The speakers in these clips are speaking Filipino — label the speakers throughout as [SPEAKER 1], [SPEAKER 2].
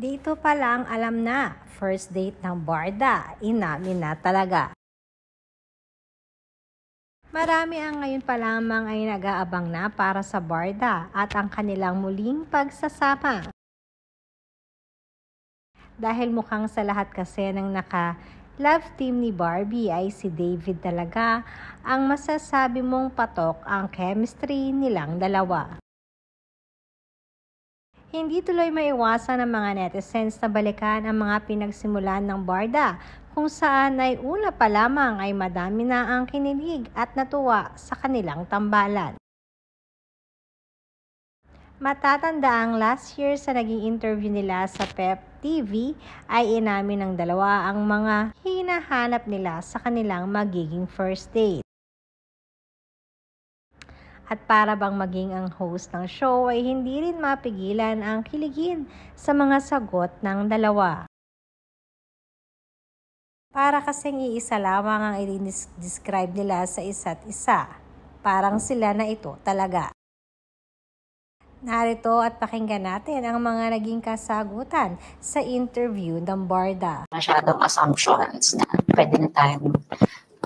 [SPEAKER 1] Dito pa lang alam na, first date ng Barda, inamin na talaga. Marami ang ngayon pa lamang ay nag-aabang na para sa Barda at ang kanilang muling pagsasama. Dahil mukhang sa lahat kasi ng naka-love team ni Barbie ay si David talaga ang masasabi mong patok ang chemistry nilang dalawa. Hindi tuloy maiwasan ng mga netizens na balikan ang mga pinagsimulan ng Barda kung saan ay una pa lamang ay madami na ang kinilig at natuwa sa kanilang tambalan. Matatanda ang last year sa naging interview nila sa Pep TV ay inamin ng dalawa ang mga hinahanap nila sa kanilang magiging first date. At para bang maging ang host ng show ay hindi rin mapigilan ang kiligin sa mga sagot ng dalawa. Para kasing iisa lamang ang i-describe nila sa isa't isa. Parang sila na ito talaga. Narito at pakinggan natin ang mga naging kasagutan sa interview ng Barda.
[SPEAKER 2] Masyadong assumptions na pwede na tayong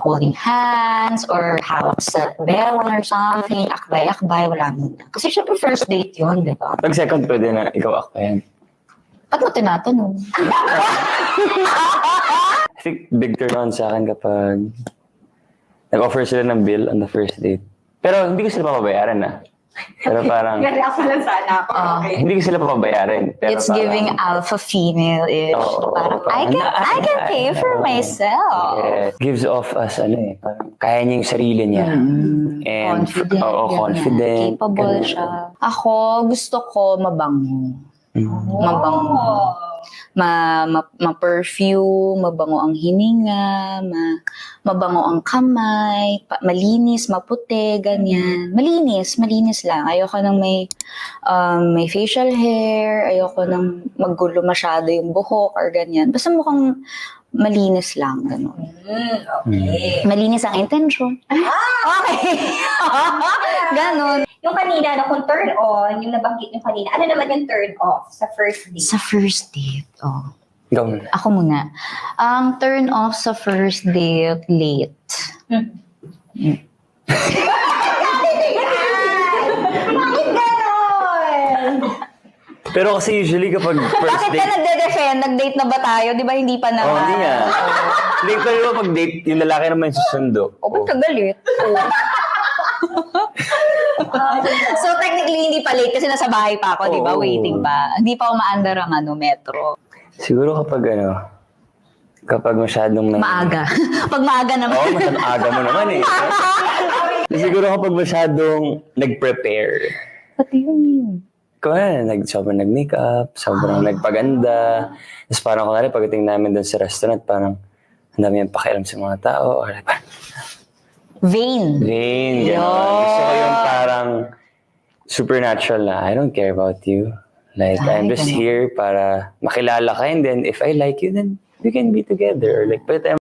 [SPEAKER 2] holding hands or hawak sa bell or something, akbay-akbay, wala muna. Kasi syempre first date yun, di ba?
[SPEAKER 3] Pag second, pwede na ikaw akbayan.
[SPEAKER 2] Ba't mo tinatanong?
[SPEAKER 3] I think big turn on sa akin kapag nag-offer sila ng bill on the first date. Pero hindi ko sila papabayaran na. Pero parang...
[SPEAKER 4] Nag-react lang sana ako. Okay.
[SPEAKER 3] Hindi ko sila papabayaran. Pero
[SPEAKER 2] It's
[SPEAKER 3] parang,
[SPEAKER 2] giving alpha female-ish. Parang, I can pay for myself.
[SPEAKER 3] Yeah, gives off us, parang kaya niya yung sarili niya. And,
[SPEAKER 2] Confident.
[SPEAKER 3] confident.
[SPEAKER 2] Capable
[SPEAKER 3] ganun.
[SPEAKER 2] siya. Ako, gusto ko mabango. Mabango. Ma-perfume, mabango ang hininga, mabango ang kamay, malinis, maputi, ganyan. Malinis lang. Ayoko nang may facial hair, ayoko nang maggulo masyado yung buhok or ganyan. Basta mukhang malinis lang, gano'n.
[SPEAKER 4] Okay.
[SPEAKER 2] Malinis ang intention. Okay. Ganon.
[SPEAKER 4] Yung kanina, na kung turn on, yung nabanggit yung kanina, ano naman yung turn off sa first date?
[SPEAKER 2] Sa first date,
[SPEAKER 3] Ikaw muna.
[SPEAKER 2] Ako muna. Ang turn off sa first date, late.
[SPEAKER 4] Bakit ganon?
[SPEAKER 3] Pero kasi usually kapag first
[SPEAKER 2] Bakit ka
[SPEAKER 3] date...
[SPEAKER 2] nagde-defend? Nag-date na ba tayo? Di ba hindi pa naman?
[SPEAKER 3] hindi nga. Hindi ko pag date, yung lalaki naman yung susundo.
[SPEAKER 2] Ba't ka galit? So technically, hindi pa late kasi nasa bahay pa ako, di ba?
[SPEAKER 3] Oo.
[SPEAKER 2] Waiting pa. Hindi pa umaandar ang metro.
[SPEAKER 3] Siguro kapag masyadong...
[SPEAKER 2] Maaga. Pag maaga naman.
[SPEAKER 3] Oo, masyadong aga mo naman eh. Siguro kapag masyadong nag-prepare.
[SPEAKER 2] Pati yun.
[SPEAKER 3] Sobrang nag-makeup, sobrang nagpaganda. Tapos parang kunwari, pagdating namin doon sa restaurant, parang ang dami yung pakialam sa mga tao. Or parang,
[SPEAKER 2] Vain.
[SPEAKER 3] gano'n. Gusto ko yung parang supernatural na, I don't care about you. Like, I'm just here para makilala ka. And then, if I like you, then we can be together. Like, pwede tayo